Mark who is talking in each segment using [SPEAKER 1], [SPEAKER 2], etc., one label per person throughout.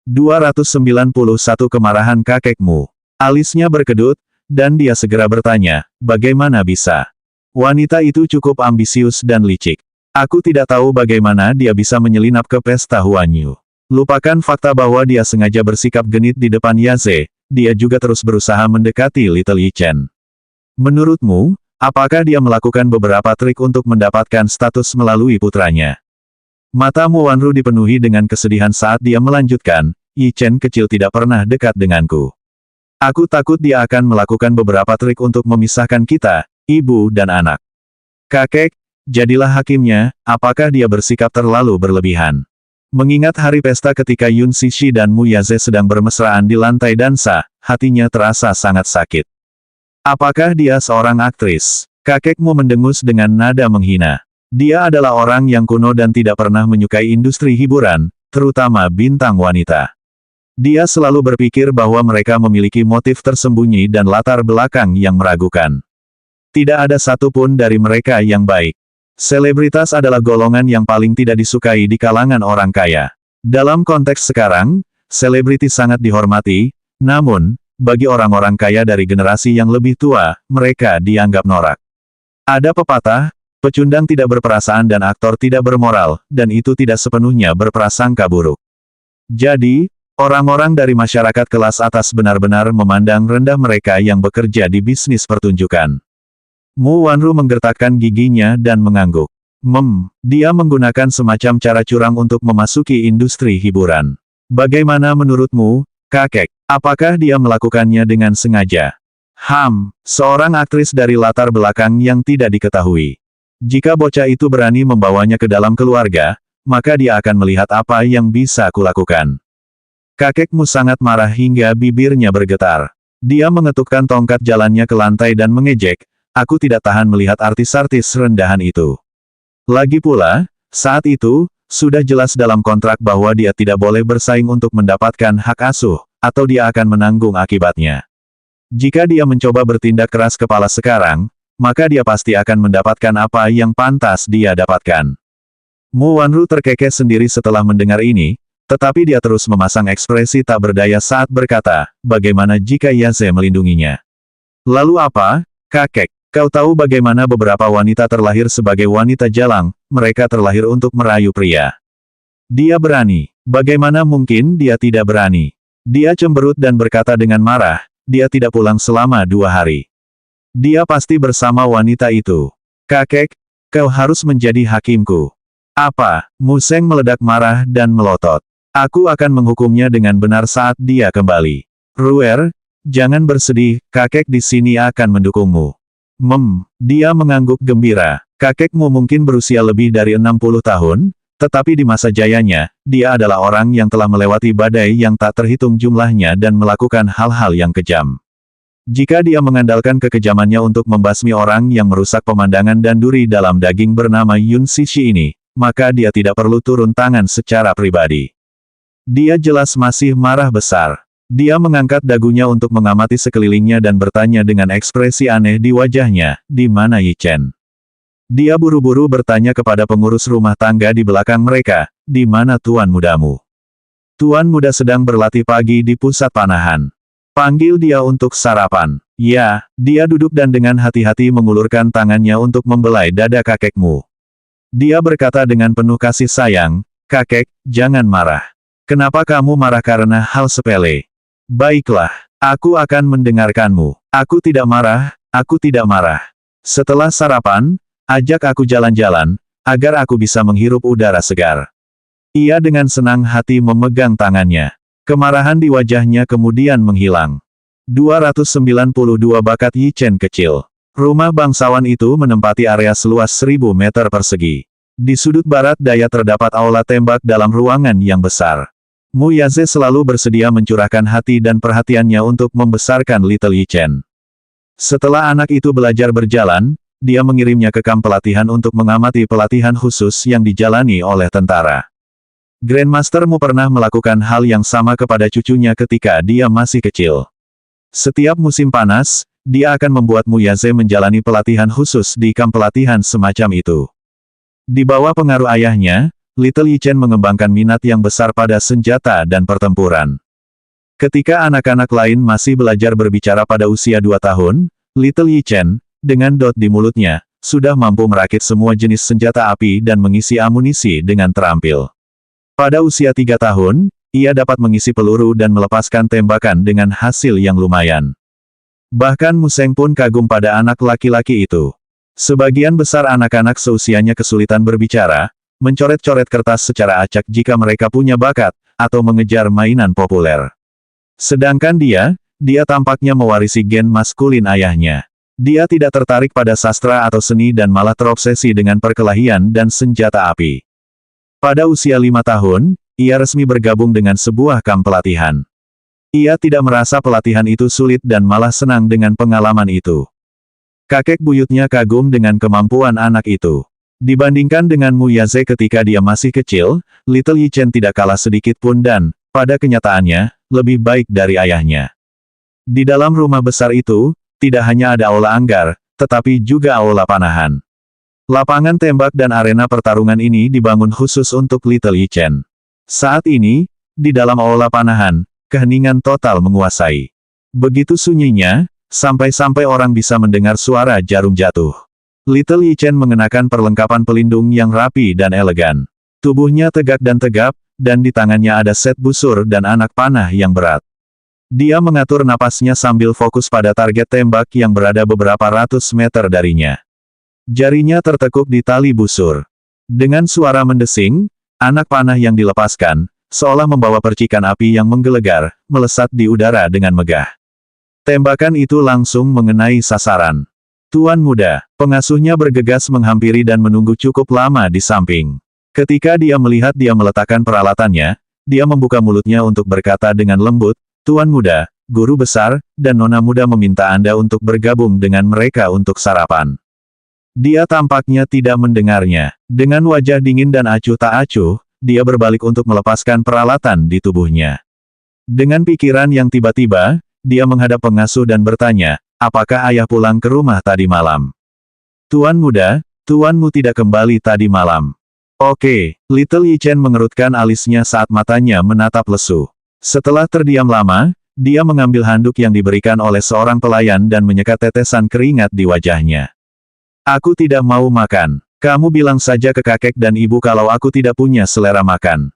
[SPEAKER 1] 291 Kemarahan kakekmu. Alisnya berkedut, dan dia segera bertanya, bagaimana bisa? Wanita itu cukup ambisius dan licik. Aku tidak tahu bagaimana dia bisa menyelinap ke pesta Huanyu. Lupakan fakta bahwa dia sengaja bersikap genit di depan Yaze, dia juga terus berusaha mendekati Little Yi Chen. Menurutmu, apakah dia melakukan beberapa trik untuk mendapatkan status melalui putranya? Mata Mu Wanru dipenuhi dengan kesedihan saat dia melanjutkan, Yi Chen kecil tidak pernah dekat denganku. Aku takut dia akan melakukan beberapa trik untuk memisahkan kita, ibu dan anak. Kakek, jadilah hakimnya, apakah dia bersikap terlalu berlebihan? Mengingat hari pesta ketika Yun Cixi dan Mu Yaze sedang bermesraan di lantai dansa, hatinya terasa sangat sakit. Apakah dia seorang aktris? Kakekmu mendengus dengan nada menghina. Dia adalah orang yang kuno dan tidak pernah menyukai industri hiburan, terutama bintang wanita. Dia selalu berpikir bahwa mereka memiliki motif tersembunyi dan latar belakang yang meragukan. Tidak ada satupun dari mereka yang baik. Selebritas adalah golongan yang paling tidak disukai di kalangan orang kaya. Dalam konteks sekarang, selebriti sangat dihormati, namun, bagi orang-orang kaya dari generasi yang lebih tua, mereka dianggap norak. Ada pepatah, pecundang tidak berperasaan dan aktor tidak bermoral, dan itu tidak sepenuhnya berprasangka buruk. Jadi, orang-orang dari masyarakat kelas atas benar-benar memandang rendah mereka yang bekerja di bisnis pertunjukan. Mu Wanru menggertakkan giginya dan mengangguk. Dia menggunakan semacam cara curang untuk memasuki industri hiburan. Bagaimana menurutmu, kakek? Apakah dia melakukannya dengan sengaja? Seorang aktris dari latar belakang yang tidak diketahui. Jika bocah itu berani membawanya ke dalam keluarga, maka dia akan melihat apa yang bisa kulakukan. Kakekmu sangat marah hingga bibirnya bergetar. Dia mengetukkan tongkat jalannya ke lantai dan mengejek, aku tidak tahan melihat artis-artis rendahan itu. Lagi pula, saat itu, sudah jelas dalam kontrak bahwa dia tidak boleh bersaing untuk mendapatkan hak asuh, atau dia akan menanggung akibatnya. Jika dia mencoba bertindak keras kepala sekarang, maka dia pasti akan mendapatkan apa yang pantas dia dapatkan. Mu Wanru terkekeh sendiri setelah mendengar ini, tetapi dia terus memasang ekspresi tak berdaya saat berkata, bagaimana jika Yaze melindunginya? Lalu apa, kakek? Kau tahu bagaimana beberapa wanita terlahir sebagai wanita jalang, mereka terlahir untuk merayu pria. Dia berani. Bagaimana mungkin dia tidak berani? Dia cemberut dan berkata dengan marah, dia tidak pulang selama 2 hari. Dia pasti bersama wanita itu. Kakek, kau harus menjadi hakimku. Apa? Mu Seng meledak marah dan melotot. Aku akan menghukumnya dengan benar saat dia kembali. Ruer, jangan bersedih, kakek di sini akan mendukungmu. Dia mengangguk gembira. Kakekmu mungkin berusia lebih dari 60 tahun, tetapi di masa jayanya, dia adalah orang yang telah melewati badai yang tak terhitung jumlahnya dan melakukan hal-hal yang kejam. Jika dia mengandalkan kekejamannya untuk membasmi orang yang merusak pemandangan dan duri dalam daging bernama Yun Cixi ini, maka dia tidak perlu turun tangan secara pribadi. Dia jelas masih marah besar. Dia mengangkat dagunya untuk mengamati sekelilingnya dan bertanya dengan ekspresi aneh di wajahnya, di mana Yi Chen? Dia buru-buru bertanya kepada pengurus rumah tangga di belakang mereka, di mana tuan mudamu? Tuan muda sedang berlatih pagi di pusat panahan. Panggil dia untuk sarapan. Ya, dia duduk dan dengan hati-hati mengulurkan tangannya untuk membelai dada kakekmu. Dia berkata dengan penuh kasih sayang, kakek, jangan marah. Kenapa kamu marah karena hal sepele? Baiklah, aku akan mendengarkanmu. Aku tidak marah, aku tidak marah. Setelah sarapan, ajak aku jalan-jalan, agar aku bisa menghirup udara segar. Ia dengan senang hati memegang tangannya. Kemarahan di wajahnya kemudian menghilang. 292 Bakat Yi Chen kecil. Rumah bangsawan itu menempati area seluas 1000 meter persegi. Di sudut barat daya terdapat aula tembak dalam ruangan yang besar. Mu Yaze selalu bersedia mencurahkan hati dan perhatiannya untuk membesarkan Little Yi Chen. Setelah anak itu belajar berjalan, dia mengirimnya ke kamp pelatihan untuk mengamati pelatihan khusus yang dijalani oleh tentara. Grandmaster Mu pernah melakukan hal yang sama kepada cucunya ketika dia masih kecil. Setiap musim panas, dia akan membuat Mu Yaze menjalani pelatihan khusus di kamp pelatihan semacam itu. Di bawah pengaruh ayahnya, Little Yi Chen mengembangkan minat yang besar pada senjata dan pertempuran. Ketika anak-anak lain masih belajar berbicara pada usia 2 tahun, Little Yi Chen, dengan dot di mulutnya, sudah mampu merakit semua jenis senjata api dan mengisi amunisi dengan terampil. Pada usia 3 tahun, ia dapat mengisi peluru dan melepaskan tembakan dengan hasil yang lumayan. Bahkan Museng pun kagum pada anak laki-laki itu. Sebagian besar anak-anak seusianya kesulitan berbicara, mencoret-coret kertas secara acak jika mereka punya bakat, atau mengejar mainan populer. Sedangkan dia tampaknya mewarisi gen maskulin ayahnya. Dia tidak tertarik pada sastra atau seni dan malah terobsesi dengan perkelahian dan senjata api. Pada usia 5 tahun, ia resmi bergabung dengan sebuah kamp pelatihan. Ia tidak merasa pelatihan itu sulit dan malah senang dengan pengalaman itu. Kakek buyutnya kagum dengan kemampuan anak itu. Dibandingkan dengan Mu Yaze ketika dia masih kecil, Little Yi Chen tidak kalah sedikit pun dan, pada kenyataannya, lebih baik dari ayahnya. Di dalam rumah besar itu, tidak hanya ada aula anggar, tetapi juga aula panahan. Lapangan tembak dan arena pertarungan ini dibangun khusus untuk Little Yi Chen. Saat ini, di dalam aula panahan, keheningan total menguasai. Begitu sunyinya, sampai-sampai orang bisa mendengar suara jarum jatuh. Little Yi Chen mengenakan perlengkapan pelindung yang rapi dan elegan. Tubuhnya tegak dan tegap, dan di tangannya ada set busur dan anak panah yang berat. Dia mengatur napasnya sambil fokus pada target tembak yang berada beberapa ratus meter darinya. Jarinya tertekuk di tali busur. Dengan suara mendesing, anak panah yang dilepaskan, seolah membawa percikan api yang menggelegar, melesat di udara dengan megah. Tembakan itu langsung mengenai sasaran. Tuan muda, pengasuhnya bergegas menghampiri dan menunggu cukup lama di samping. Ketika dia melihat dia meletakkan peralatannya, dia membuka mulutnya untuk berkata dengan lembut, "Tuan muda, guru besar, dan nona muda meminta Anda untuk bergabung dengan mereka untuk sarapan." Dia tampaknya tidak mendengarnya. Dengan wajah dingin dan acuh tak acuh, dia berbalik untuk melepaskan peralatan di tubuhnya. Dengan pikiran yang tiba-tiba, dia menghadap pengasuh dan bertanya, "Apakah ayah pulang ke rumah tadi malam?" "Tuan muda, tuanmu tidak kembali tadi malam." "Oke." Little Yi Chen mengerutkan alisnya saat matanya menatap lesu. Setelah terdiam lama, dia mengambil handuk yang diberikan oleh seorang pelayan dan menyekat tetesan keringat di wajahnya. "Aku tidak mau makan. Kamu bilang saja ke kakek dan ibu kalau aku tidak punya selera makan."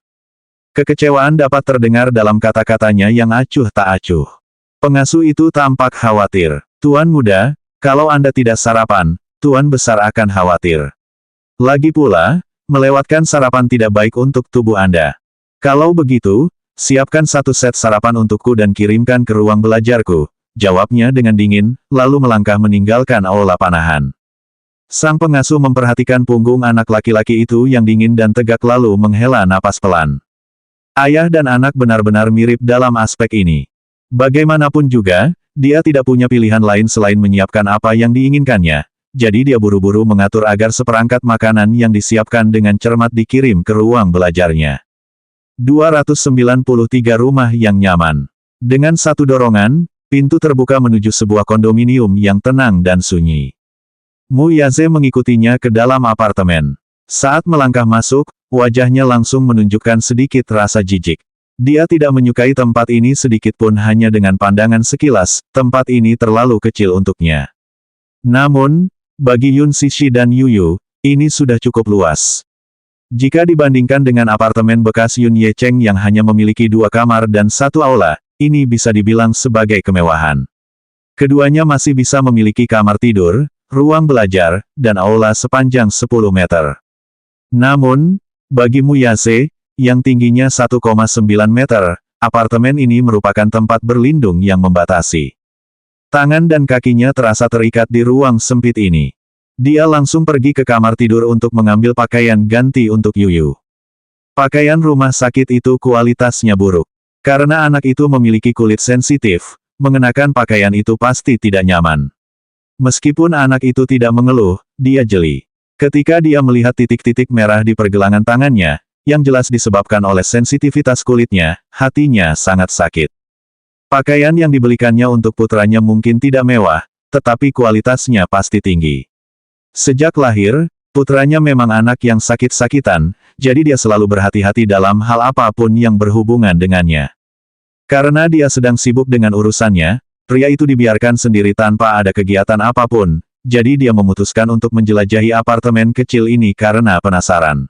[SPEAKER 1] Kekecewaan dapat terdengar dalam kata-katanya yang acuh tak acuh. Pengasuh itu tampak khawatir. "Tuan muda, kalau Anda tidak sarapan, Tuan besar akan khawatir. Lagi pula, melewatkan sarapan tidak baik untuk tubuh Anda. Kalau begitu, siapkan 1 set sarapan untukku dan kirimkan ke ruang belajarku," jawabnya dengan dingin, lalu melangkah meninggalkan aula panahan. Sang pengasuh memperhatikan punggung anak laki-laki itu yang dingin dan tegak lalu menghela napas pelan. Ayah dan anak benar-benar mirip dalam aspek ini. Bagaimanapun juga, dia tidak punya pilihan lain selain menyiapkan apa yang diinginkannya, jadi dia buru-buru mengatur agar seperangkat makanan yang disiapkan dengan cermat dikirim ke ruang belajarnya. 293 rumah yang nyaman. Dengan satu dorongan, pintu terbuka menuju sebuah kondominium yang tenang dan sunyi. Mu Yaze mengikutinya ke dalam apartemen. Saat melangkah masuk, wajahnya langsung menunjukkan sedikit rasa jijik. Dia tidak menyukai tempat ini sedikit pun hanya dengan pandangan sekilas, tempat ini terlalu kecil untuknya. Namun, bagi Yun Sishi dan Yu Yu, ini sudah cukup luas. Jika dibandingkan dengan apartemen bekas Yun Ye Cheng yang hanya memiliki 2 kamar dan 1 aula, ini bisa dibilang sebagai kemewahan. Keduanya masih bisa memiliki kamar tidur, ruang belajar, dan aula sepanjang 10 meter. Namun, bagi Mu Yaze, yang tingginya 1,9 meter, apartemen ini merupakan tempat berlindung yang membatasi. Tangan dan kakinya terasa terikat di ruang sempit ini. Dia langsung pergi ke kamar tidur untuk mengambil pakaian ganti untuk Yu Yu. Pakaian rumah sakit itu kualitasnya buruk. Karena anak itu memiliki kulit sensitif, mengenakan pakaian itu pasti tidak nyaman. Meskipun anak itu tidak mengeluh, dia jeli. Ketika dia melihat titik-titik merah di pergelangan tangannya, yang jelas disebabkan oleh sensitivitas kulitnya, hatinya sangat sakit. Pakaian yang dibelikannya untuk putranya mungkin tidak mewah, tetapi kualitasnya pasti tinggi. Sejak lahir, Putranya memang anak yang sakit-sakitan, jadi dia selalu berhati-hati dalam hal apapun yang berhubungan dengannya. Karena dia sedang sibuk dengan urusannya, pria itu dibiarkan sendiri tanpa ada kegiatan apapun, jadi dia memutuskan untuk menjelajahi apartemen kecil ini karena penasaran.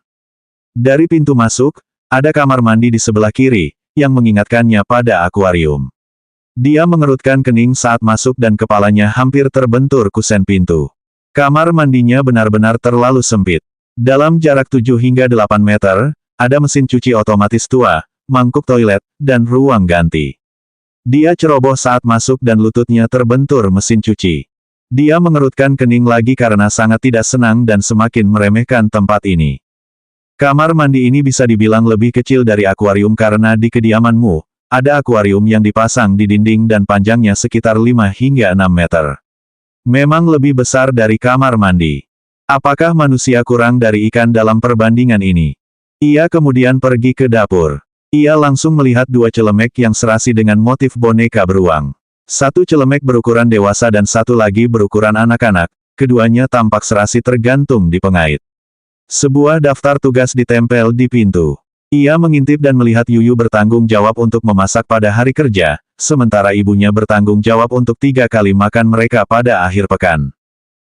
[SPEAKER 1] Dari pintu masuk, ada kamar mandi di sebelah kiri, yang mengingatkannya pada akuarium. Dia mengerutkan kening saat masuk dan kepalanya hampir terbentur kusen pintu. Kamar mandinya benar-benar terlalu sempit. Dalam jarak 7 hingga 8 meter, ada mesin cuci otomatis tua, mangkuk toilet, dan ruang ganti. Dia ceroboh saat masuk dan lututnya terbentur mesin cuci. Dia mengerutkan kening lagi karena sangat tidak senang dan semakin meremehkan tempat ini. Kamar mandi ini bisa dibilang lebih kecil dari akuarium karena di kediamanmu, ada akuarium yang dipasang di dinding dan panjangnya sekitar 5 hingga 6 meter. Memang lebih besar dari kamar mandi. Apakah manusia kurang dari ikan dalam perbandingan ini? Ia kemudian pergi ke dapur. Ia langsung melihat 2 celemek yang serasi dengan motif boneka beruang. Satu celemek berukuran dewasa dan satu lagi berukuran anak-anak, keduanya tampak serasi tergantung di pengait. Sebuah daftar tugas ditempel di pintu. Ia mengintip dan melihat Yuyu bertanggung jawab untuk memasak pada hari kerja, sementara ibunya bertanggung jawab untuk 3 kali makan mereka pada akhir pekan.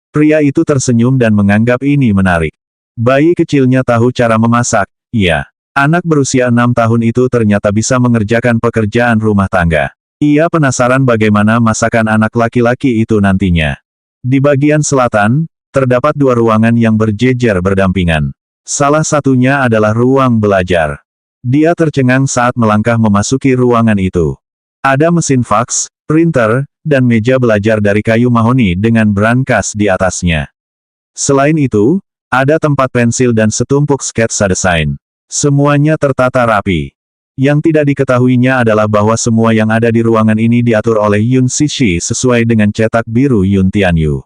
[SPEAKER 1] Pria itu tersenyum dan menganggap ini menarik. Bayi kecilnya tahu cara memasak, iya. Anak berusia 6 tahun itu ternyata bisa mengerjakan pekerjaan rumah tangga. Ia penasaran bagaimana masakan anak laki-laki itu nantinya. Di bagian selatan, terdapat 2 ruangan yang berjejer berdampingan. Salah satunya adalah ruang belajar. Dia tercengang saat melangkah memasuki ruangan itu. Ada mesin faks, printer, dan meja belajar dari kayu mahoni dengan brankas di atasnya. Selain itu, ada tempat pensil dan setumpuk sketsa desain. Semuanya tertata rapi. Yang tidak diketahuinya adalah bahwa semua yang ada di ruangan ini diatur oleh Yun Sishi sesuai dengan cetak biru Yun Tianyu.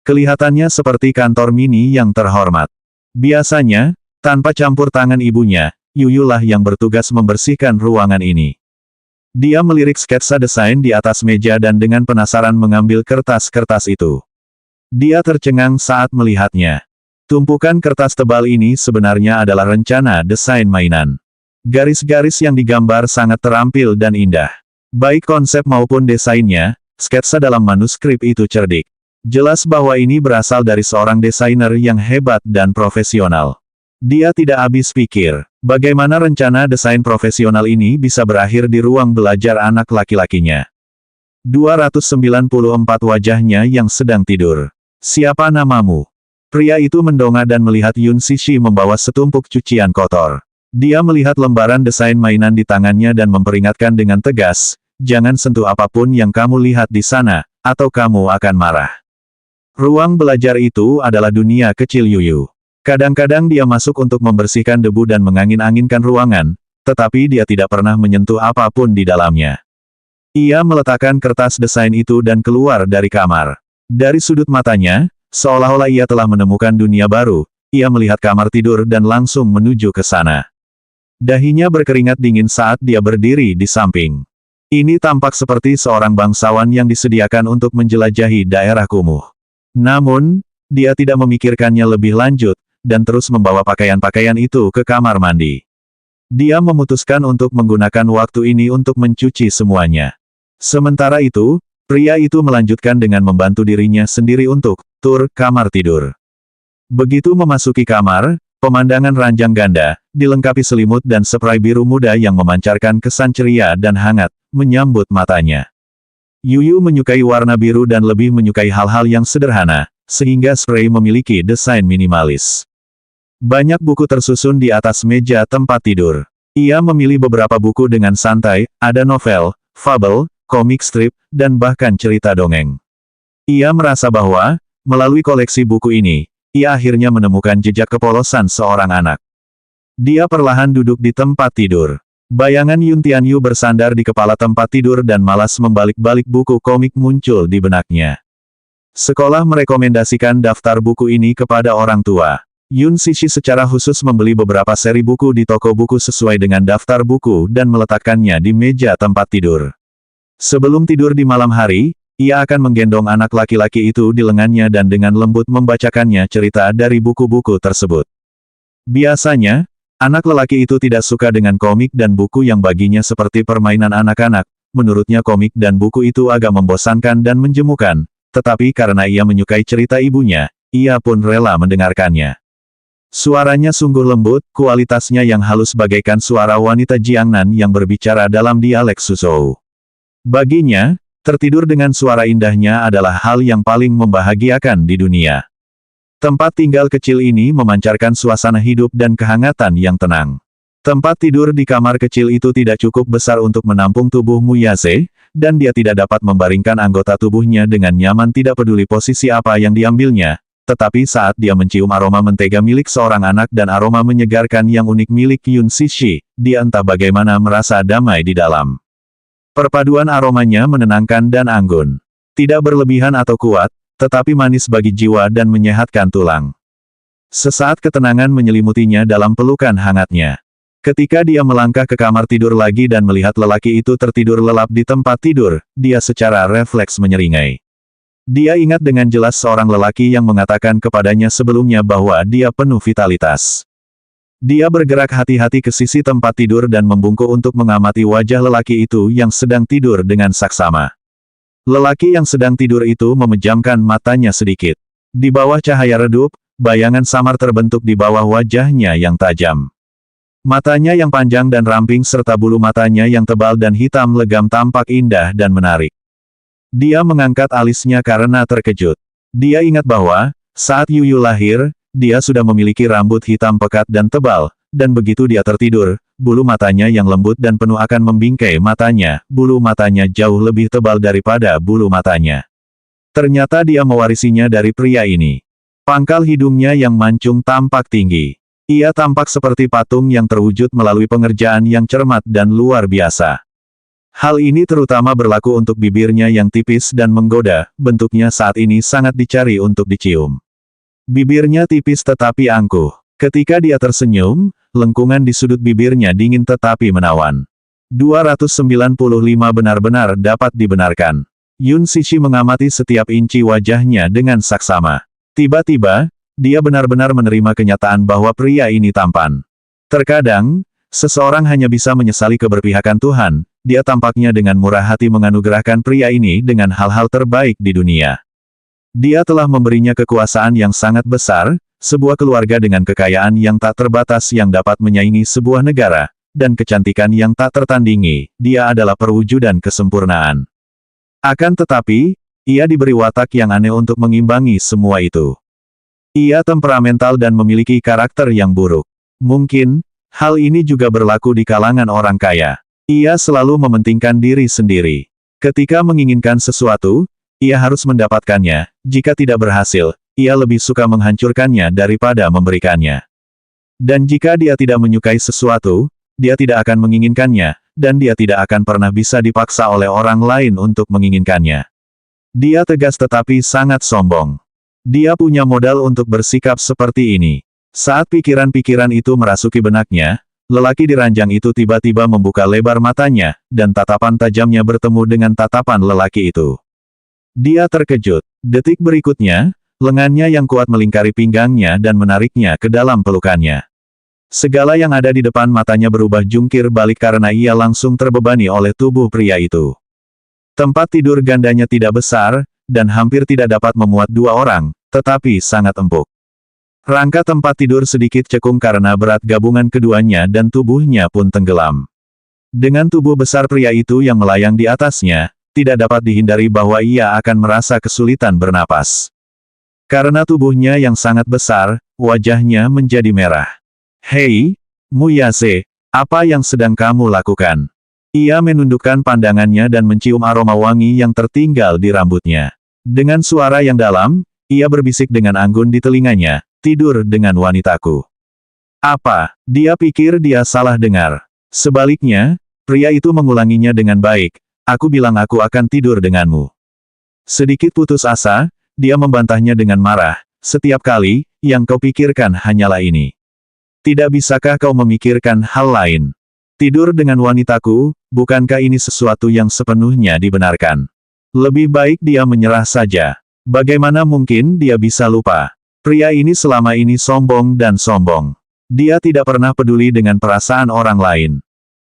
[SPEAKER 1] Kelihatannya seperti kantor mini yang terhormat. Biasanya, tanpa campur tangan ibunya, Yuyu lah yang bertugas membersihkan ruangan ini. Dia melirik sketsa desain di atas meja dan dengan penasaran mengambil kertas-kertas itu. Dia tercengang saat melihatnya. Tumpukan kertas tebal ini sebenarnya adalah rencana desain mainan. Garis-garis yang digambar sangat terampil dan indah. Baik konsep maupun desainnya, sketsa dalam manuskrip itu cerdik. Jelas bahwa ini berasal dari seorang desainer yang hebat dan profesional. Dia tidak habis pikir, bagaimana rencana desain profesional ini bisa berakhir di ruang belajar anak laki-lakinya. 294 wajahnya yang sedang tidur. Siapa namamu? Pria itu mendongak dan melihat Yun Sishi membawa setumpuk cucian kotor. Dia melihat lembaran desain mainan di tangannya dan memperingatkan dengan tegas, jangan sentuh apapun yang kamu lihat di sana, atau kamu akan marah. Ruang belajar itu adalah dunia kecil Yuyu. Kadang-kadang dia masuk untuk membersihkan debu dan mengangin-anginkan ruangan, tetapi dia tidak pernah menyentuh apapun di dalamnya. Ia meletakkan kertas desain itu dan keluar dari kamar. Dari sudut matanya, seolah-olah ia telah menemukan dunia baru, ia melihat kamar tidur dan langsung menuju ke sana. Dahinya berkeringat dingin saat dia berdiri di samping. Ini tampak seperti seorang bangsawan yang disediakan untuk menjelajahi daerah kumuh. Namun, dia tidak memikirkannya lebih lanjut, dan terus membawa pakaian-pakaian itu ke kamar mandi. Dia memutuskan untuk menggunakan waktu ini untuk mencuci semuanya. Sementara itu, pria itu melanjutkan dengan membantu dirinya sendiri untuk tur kamar tidur. Begitu memasuki kamar, pemandangan ranjang ganda, dilengkapi selimut dan spray biru muda yang memancarkan kesan ceria dan hangat, menyambut matanya. Yuyu menyukai warna biru dan lebih menyukai hal-hal yang sederhana, sehingga spray memiliki desain minimalis. Banyak buku tersusun di atas meja tempat tidur. Ia memilih beberapa buku dengan santai, ada novel, fabel, komik strip, dan bahkan cerita dongeng. Ia merasa bahwa, melalui koleksi buku ini, ia akhirnya menemukan jejak kepolosan seorang anak. Dia perlahan duduk di tempat tidur. Bayangan Yun Tianyu bersandar di kepala tempat tidur dan malas membalik-balik buku komik muncul di benaknya. Sekolah merekomendasikan daftar buku ini kepada orang tua. Yun Sishi secara khusus membeli beberapa seri buku di toko buku sesuai dengan daftar buku dan meletakkannya di meja tempat tidur. Sebelum tidur di malam hari, ia akan menggendong anak laki-laki itu di lengannya dan dengan lembut membacakannya cerita dari buku-buku tersebut. Biasanya, anak lelaki itu tidak suka dengan komik dan buku yang baginya seperti permainan anak-anak. Menurutnya komik dan buku itu agak membosankan dan menjemukan, tetapi karena ia menyukai cerita ibunya, ia pun rela mendengarkannya. Suaranya sungguh lembut, kualitasnya yang halus bagaikan suara wanita Jiangnan yang berbicara dalam dialek Suzhou. Baginya, tertidur dengan suara indahnya adalah hal yang paling membahagiakan di dunia. Tempat tinggal kecil ini memancarkan suasana hidup dan kehangatan yang tenang. Tempat tidur di kamar kecil itu tidak cukup besar untuk menampung tubuh Mu Yaze, dan dia tidak dapat membaringkan anggota tubuhnya dengan nyaman tidak peduli posisi apa yang diambilnya. Tetapi saat dia mencium aroma mentega milik seorang anak dan aroma menyegarkan yang unik milik Yun Sishi, dia entah bagaimana merasa damai di dalam. Perpaduan aromanya menenangkan dan anggun. Tidak berlebihan atau kuat, tetapi manis bagi jiwa dan menyehatkan tulang. Sesaat ketenangan menyelimutinya dalam pelukan hangatnya. Ketika dia melangkah ke kamar tidur lagi dan melihat lelaki itu tertidur lelap di tempat tidur, dia secara refleks menyeringai. Dia ingat dengan jelas seorang lelaki yang mengatakan kepadanya sebelumnya bahwa dia penuh vitalitas. Dia bergerak hati-hati ke sisi tempat tidur dan membungkuk untuk mengamati wajah lelaki itu yang sedang tidur dengan saksama. Lelaki yang sedang tidur itu memejamkan matanya sedikit. Di bawah cahaya redup, bayangan samar terbentuk di bawah wajahnya yang tajam. Matanya yang panjang dan ramping serta bulu matanya yang tebal dan hitam legam tampak indah dan menarik. Dia mengangkat alisnya karena terkejut. Dia ingat bahwa, saat Yuyu lahir, dia sudah memiliki rambut hitam pekat dan tebal, dan begitu dia tertidur, bulu matanya yang lembut dan penuh akan membingkai matanya, bulu matanya jauh lebih tebal daripada bulu matanya. Ternyata dia mewarisinya dari pria ini. Pangkal hidungnya yang mancung tampak tinggi. Ia tampak seperti patung yang terwujud melalui pengerjaan yang cermat dan luar biasa. Hal ini terutama berlaku untuk bibirnya yang tipis dan menggoda, bentuknya saat ini sangat dicari untuk dicium. Bibirnya tipis tetapi angkuh. Ketika dia tersenyum, lengkungan di sudut bibirnya dingin tetapi menawan. 295 benar-benar dapat dibenarkan. Yun Sishi mengamati setiap inci wajahnya dengan saksama. Tiba-tiba, dia benar-benar menerima kenyataan bahwa pria ini tampan. Terkadang, seseorang hanya bisa menyesali keberpihakan Tuhan. Dia tampaknya dengan murah hati menganugerahkan pria ini dengan hal-hal terbaik di dunia. Dia telah memberinya kekuasaan yang sangat besar, sebuah keluarga dengan kekayaan yang tak terbatas yang dapat menyaingi sebuah negara, dan kecantikan yang tak tertandingi. Dia adalah perwujudan kesempurnaan. Akan tetapi, ia diberi watak yang aneh untuk mengimbangi semua itu. Ia temperamental dan memiliki karakter yang buruk. Mungkin, hal ini juga berlaku di kalangan orang kaya. Ia selalu mementingkan diri sendiri. Ketika menginginkan sesuatu, ia harus mendapatkannya. Jika tidak berhasil, ia lebih suka menghancurkannya daripada memberikannya. Dan jika dia tidak menyukai sesuatu, dia tidak akan menginginkannya, dan dia tidak akan pernah bisa dipaksa oleh orang lain untuk menginginkannya. Dia tegas tetapi sangat sombong. Dia punya modal untuk bersikap seperti ini. Saat pikiran-pikiran itu merasuki benaknya, lelaki di ranjang itu tiba-tiba membuka lebar matanya, dan tatapan tajamnya bertemu dengan tatapan lelaki itu. Dia terkejut. Detik berikutnya, lengannya yang kuat melingkari pinggangnya dan menariknya ke dalam pelukannya. Segala yang ada di depan matanya berubah jungkir balik karena ia langsung terbebani oleh tubuh pria itu. Tempat tidur gandanya tidak besar, dan hampir tidak dapat memuat dua orang, tetapi sangat empuk. Rangka tempat tidur sedikit cekung karena berat gabungan keduanya dan tubuhnya pun tenggelam. Dengan tubuh besar pria itu yang melayang di atasnya, tidak dapat dihindari bahwa ia akan merasa kesulitan bernapas. Karena tubuhnya yang sangat besar, wajahnya menjadi merah. "Hei, Mu Yaze, apa yang sedang kamu lakukan?" Ia menundukkan pandangannya dan mencium aroma wangi yang tertinggal di rambutnya. Dengan suara yang dalam, ia berbisik dengan anggun di telinganya, "Tidur dengan wanitaku." Apa? Dia pikir dia salah dengar. Sebaliknya, pria itu mengulanginya dengan baik, "Aku bilang aku akan tidur denganmu." Sedikit putus asa, dia membantahnya dengan marah, "Setiap kali, yang kau pikirkan hanyalah ini. Tidak bisakah kau memikirkan hal lain? Tidur dengan wanitaku, bukankah ini sesuatu yang sepenuhnya dibenarkan?" Lebih baik dia menyerah saja. Bagaimana mungkin dia bisa lupa? Pria ini selama ini sombong dan sombong. Dia tidak pernah peduli dengan perasaan orang lain.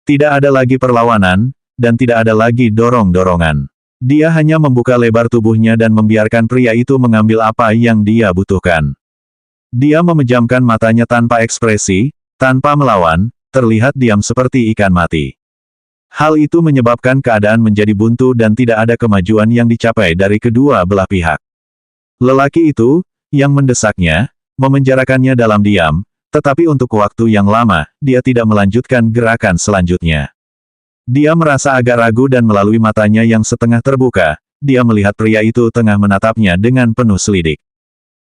[SPEAKER 1] Tidak ada lagi perlawanan, dan tidak ada lagi dorong-dorongan. Dia hanya membuka lebar tubuhnya dan membiarkan pria itu mengambil apa yang dia butuhkan. Dia memejamkan matanya tanpa ekspresi, tanpa melawan, terlihat diam seperti ikan mati. Hal itu menyebabkan keadaan menjadi buntu dan tidak ada kemajuan yang dicapai dari kedua belah pihak. Lelaki itu, yang mendesaknya, memenjarakannya dalam diam, tetapi untuk waktu yang lama, dia tidak melanjutkan gerakan selanjutnya. Dia merasa agak ragu dan melalui matanya yang setengah terbuka, dia melihat pria itu tengah menatapnya dengan penuh selidik.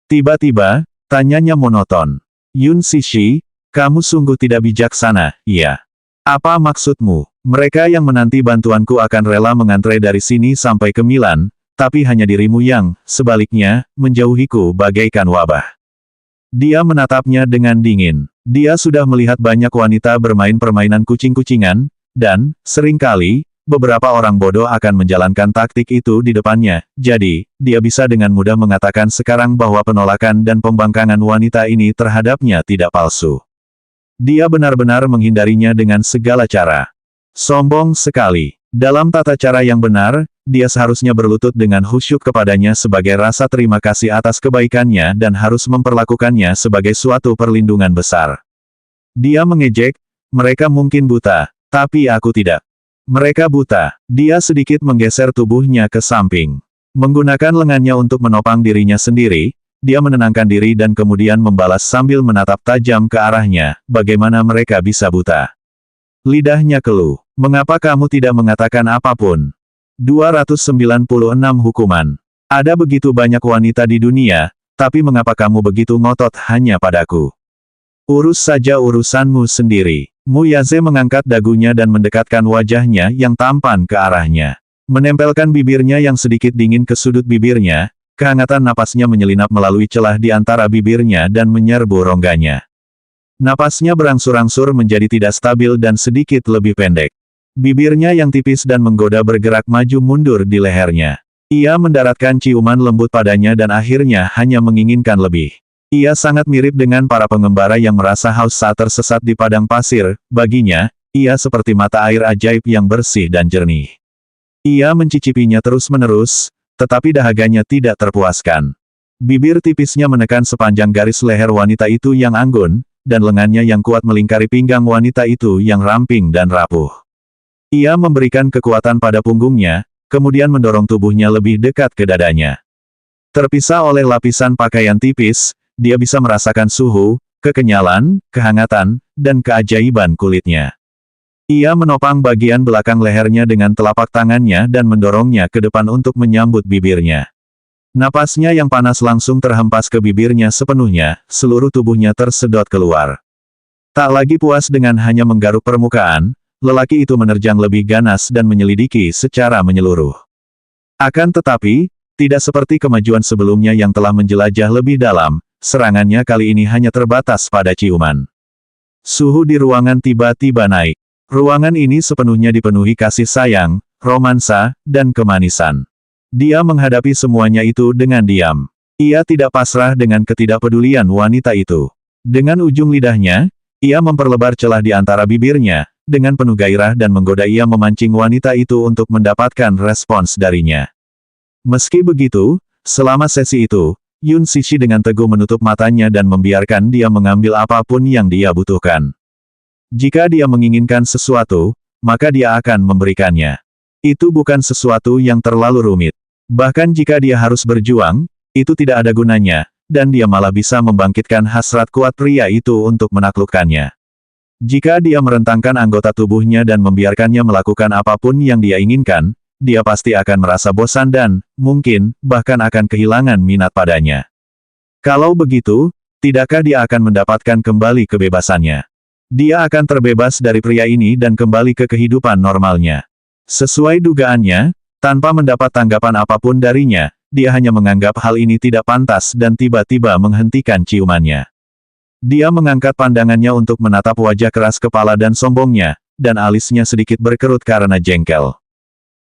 [SPEAKER 1] Tiba-tiba, tanyanya monoton. Yun Sishi, kamu sungguh tidak bijaksana, iya. Apa maksudmu? Mereka yang menanti bantuanku akan rela mengantre dari sini sampai ke Milan, tapi hanya dirimu yang, sebaliknya, menjauhiku bagaikan wabah. Dia menatapnya dengan dingin. Dia sudah melihat banyak wanita bermain permainan kucing-kucingan, dan, seringkali, beberapa orang bodoh akan menjalankan taktik itu di depannya, jadi, dia bisa dengan mudah mengatakan sekarang bahwa penolakan dan pembangkangan wanita ini terhadapnya tidak palsu. Dia benar-benar menghindarinya dengan segala cara. Sombong sekali. Dalam tata cara yang benar, dia seharusnya berlutut dengan khusyuk kepadanya sebagai rasa terima kasih atas kebaikannya dan harus memperlakukannya sebagai suatu perlindungan besar. Dia mengejek, mereka mungkin buta, tapi aku tidak. Mereka buta. Dia sedikit menggeser tubuhnya ke samping. Menggunakan lengannya untuk menopang dirinya sendiri, dia menenangkan diri dan kemudian membalas sambil menatap tajam ke arahnya, bagaimana mereka bisa buta. Lidahnya keluh. Mengapa kamu tidak mengatakan apapun? 296 hukuman. Ada begitu banyak wanita di dunia, tapi mengapa kamu begitu ngotot hanya padaku? Urus saja urusanmu sendiri. Muyaze mengangkat dagunya dan mendekatkan wajahnya yang tampan ke arahnya. Menempelkan bibirnya yang sedikit dingin ke sudut bibirnya, kehangatan napasnya menyelinap melalui celah di antara bibirnya dan menyerbu rongganya. Napasnya berangsur-angsur menjadi tidak stabil dan sedikit lebih pendek. Bibirnya yang tipis dan menggoda bergerak maju mundur di lehernya. Ia mendaratkan ciuman lembut padanya dan akhirnya hanya menginginkan lebih. Ia sangat mirip dengan para pengembara yang merasa haus saat tersesat di padang pasir, baginya, ia seperti mata air ajaib yang bersih dan jernih. Ia mencicipinya terus-menerus, tetapi dahaganya tidak terpuaskan. Bibir tipisnya menekan sepanjang garis leher wanita itu yang anggun, dan lengannya yang kuat melingkari pinggang wanita itu yang ramping dan rapuh. Ia memberikan kekuatan pada punggungnya, kemudian mendorong tubuhnya lebih dekat ke dadanya. Terpisah oleh lapisan pakaian tipis, dia bisa merasakan suhu, kekenyalan, kehangatan, dan keajaiban kulitnya. Ia menopang bagian belakang lehernya dengan telapak tangannya dan mendorongnya ke depan untuk menyambut bibirnya. Napasnya yang panas langsung terhempas ke bibirnya sepenuhnya, seluruh tubuhnya tersedot keluar. Tak lagi puas dengan hanya menggaruk permukaan, lelaki itu menerjang lebih ganas dan menyelidiki secara menyeluruh. Akan tetapi, tidak seperti kemajuan sebelumnya yang telah menjelajah lebih dalam, serangannya kali ini hanya terbatas pada ciuman. Suhu di ruangan tiba-tiba naik. Ruangan ini sepenuhnya dipenuhi kasih sayang, romansa, dan kemanisan. Dia menghadapi semuanya itu dengan diam. Ia tidak pasrah dengan ketidakpedulian wanita itu. Dengan ujung lidahnya, ia memperlebar celah di antara bibirnya, dengan penuh gairah dan menggoda ia memancing wanita itu untuk mendapatkan respons darinya. Meski begitu, selama sesi itu, Yun Sishi dengan teguh menutup matanya dan membiarkan dia mengambil apapun yang dia butuhkan. Jika dia menginginkan sesuatu, maka dia akan memberikannya. Itu bukan sesuatu yang terlalu rumit. Bahkan jika dia harus berjuang, itu tidak ada gunanya, dan dia malah bisa membangkitkan hasrat kuat pria itu untuk menaklukkannya. Jika dia merentangkan anggota tubuhnya dan membiarkannya melakukan apapun yang dia inginkan, dia pasti akan merasa bosan dan, mungkin, bahkan akan kehilangan minat padanya. Kalau begitu, tidakkah dia akan mendapatkan kembali kebebasannya? Dia akan terbebas dari pria ini dan kembali ke kehidupan normalnya. Sesuai dugaannya, tanpa mendapat tanggapan apapun darinya, dia hanya menganggap hal ini tidak pantas dan tiba-tiba menghentikan ciumannya. Dia mengangkat pandangannya untuk menatap wajah keras kepala dan sombongnya, dan alisnya sedikit berkerut karena jengkel.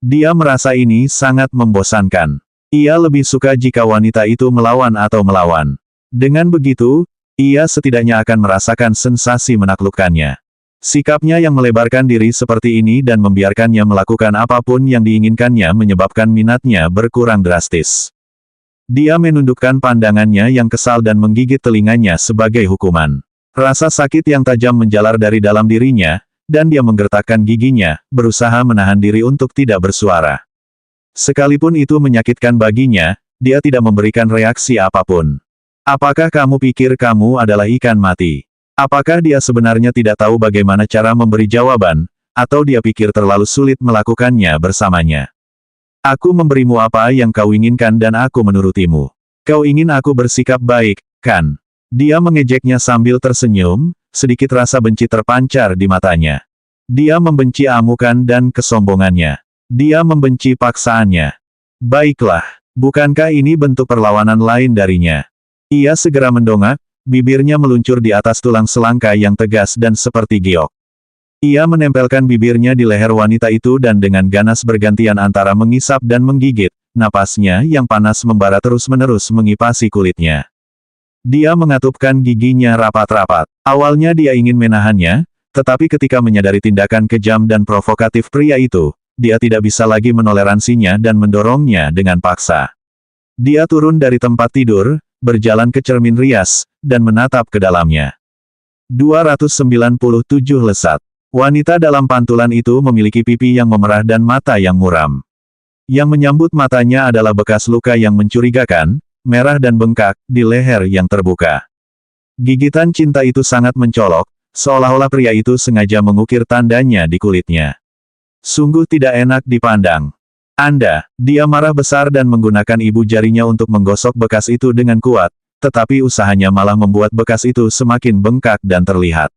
[SPEAKER 1] Dia merasa ini sangat membosankan. Ia lebih suka jika wanita itu melawan atau melawan. Dengan begitu, ia setidaknya akan merasakan sensasi menaklukkannya. Sikapnya yang melebarkan diri seperti ini dan membiarkannya melakukan apapun yang diinginkannya menyebabkan minatnya berkurang drastis. Dia menundukkan pandangannya yang kesal dan menggigit telinganya sebagai hukuman. Rasa sakit yang tajam menjalar dari dalam dirinya, dan dia menggertakkan giginya, berusaha menahan diri untuk tidak bersuara. Sekalipun itu menyakitkan baginya, dia tidak memberikan reaksi apapun. Apakah kamu pikir kamu adalah ikan mati? Apakah dia sebenarnya tidak tahu bagaimana cara memberi jawaban, atau dia pikir terlalu sulit melakukannya bersamanya? Aku memberimu apa yang kau inginkan dan aku menurutimu. Kau ingin aku bersikap baik, kan? Dia mengejeknya sambil tersenyum, sedikit rasa benci terpancar di matanya. Dia membenci amukan dan kesombongannya. Dia membenci paksaannya. Baiklah, bukankah ini bentuk perlawanan lain darinya? Ia segera mendongak, bibirnya meluncur di atas tulang selangka yang tegas dan seperti giok. Ia menempelkan bibirnya di leher wanita itu dan dengan ganas bergantian antara mengisap dan menggigit, napasnya yang panas membara terus-menerus mengipasi kulitnya. Dia mengatupkan giginya rapat-rapat. Awalnya dia ingin menahannya, tetapi ketika menyadari tindakan kejam dan provokatif pria itu, dia tidak bisa lagi menoleransinya dan mendorongnya dengan paksa. Dia turun dari tempat tidur, berjalan ke cermin rias, dan menatap ke dalamnya. 297 lesat. Wanita dalam pantulan itu memiliki pipi yang memerah dan mata yang muram. Yang menyambut matanya adalah bekas luka yang mencurigakan, merah dan bengkak, di leher yang terbuka. Gigitan cinta itu sangat mencolok, seolah-olah pria itu sengaja mengukir tandanya di kulitnya. Sungguh tidak enak dipandang. Dia marah besar dan menggunakan ibu jarinya untuk menggosok bekas itu dengan kuat, tetapi usahanya malah membuat bekas itu semakin bengkak dan terlihat.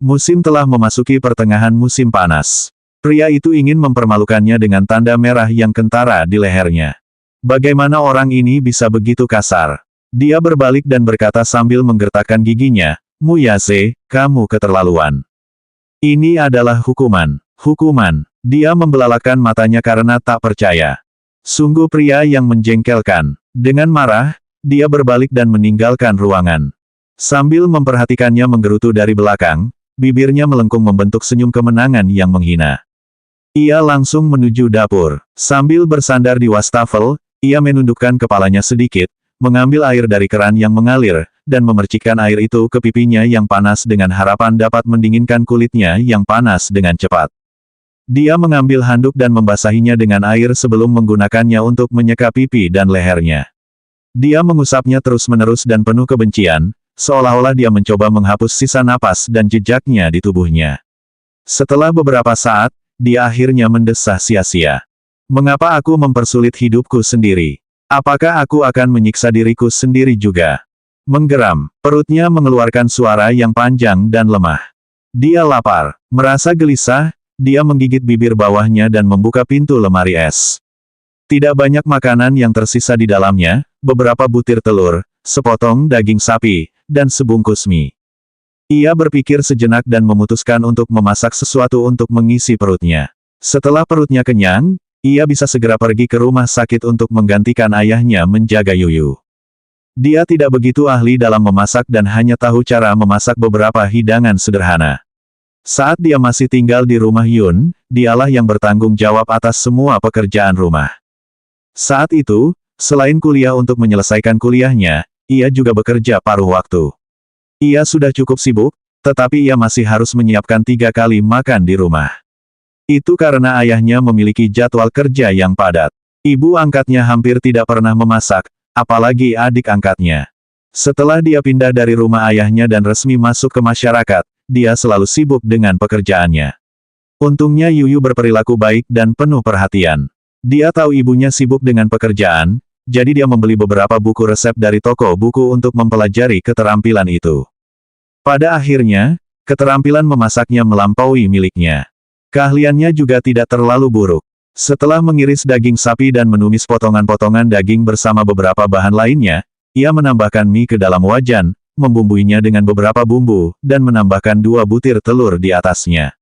[SPEAKER 1] Musim telah memasuki pertengahan musim panas. Pria itu ingin mempermalukannya dengan tanda merah yang kentara di lehernya. Bagaimana orang ini bisa begitu kasar? Dia berbalik dan berkata sambil menggertakkan giginya, "Muyase, kamu keterlaluan. Ini adalah hukuman. Hukuman." Dia membelalakan matanya karena tak percaya. Sungguh pria yang menjengkelkan. Dengan marah, dia berbalik dan meninggalkan ruangan. Sambil memperhatikannya menggerutu dari belakang, bibirnya melengkung membentuk senyum kemenangan yang menghina. Ia langsung menuju dapur. Sambil bersandar di wastafel, ia menundukkan kepalanya sedikit, mengambil air dari keran yang mengalir, dan memercikkan air itu ke pipinya yang panas dengan harapan dapat mendinginkan kulitnya yang panas dengan cepat. Dia mengambil handuk dan membasahinya dengan air sebelum menggunakannya untuk menyeka pipi dan lehernya. Dia mengusapnya terus-menerus dan penuh kebencian, seolah-olah dia mencoba menghapus sisa napas dan jejaknya di tubuhnya. Setelah beberapa saat, dia akhirnya mendesah sia-sia. Mengapa aku mempersulit hidupku sendiri? Apakah aku akan menyiksa diriku sendiri juga? Menggeram, perutnya mengeluarkan suara yang panjang dan lemah. Dia lapar, merasa gelisah. Dia menggigit bibir bawahnya dan membuka pintu lemari es. Tidak banyak makanan yang tersisa di dalamnya, beberapa butir telur, sepotong daging sapi, dan sebungkus mie. Ia berpikir sejenak dan memutuskan untuk memasak sesuatu untuk mengisi perutnya. Setelah perutnya kenyang, ia bisa segera pergi ke rumah sakit untuk menggantikan ayahnya menjaga Yuyu. Dia tidak begitu ahli dalam memasak dan hanya tahu cara memasak beberapa hidangan sederhana. Saat dia masih tinggal di rumah Yun, dialah yang bertanggung jawab atas semua pekerjaan rumah. Saat itu, selain kuliah untuk menyelesaikan kuliahnya, ia juga bekerja paruh waktu. Ia sudah cukup sibuk, tetapi ia masih harus menyiapkan 3 kali makan di rumah. Itu karena ayahnya memiliki jadwal kerja yang padat. Ibu angkatnya hampir tidak pernah memasak, apalagi adik angkatnya. Setelah dia pindah dari rumah ayahnya dan resmi masuk ke masyarakat, dia selalu sibuk dengan pekerjaannya. Untungnya Yuyu berperilaku baik dan penuh perhatian. Dia tahu ibunya sibuk dengan pekerjaan, jadi dia membeli beberapa buku resep dari toko buku untuk mempelajari keterampilan itu. Pada akhirnya, keterampilan memasaknya melampaui miliknya. Keahliannya juga tidak terlalu buruk. Setelah mengiris daging sapi dan menumis potongan-potongan daging bersama beberapa bahan lainnya, ia menambahkan mie ke dalam wajan, membumbuinya dengan beberapa bumbu, dan menambahkan 2 butir telur di atasnya.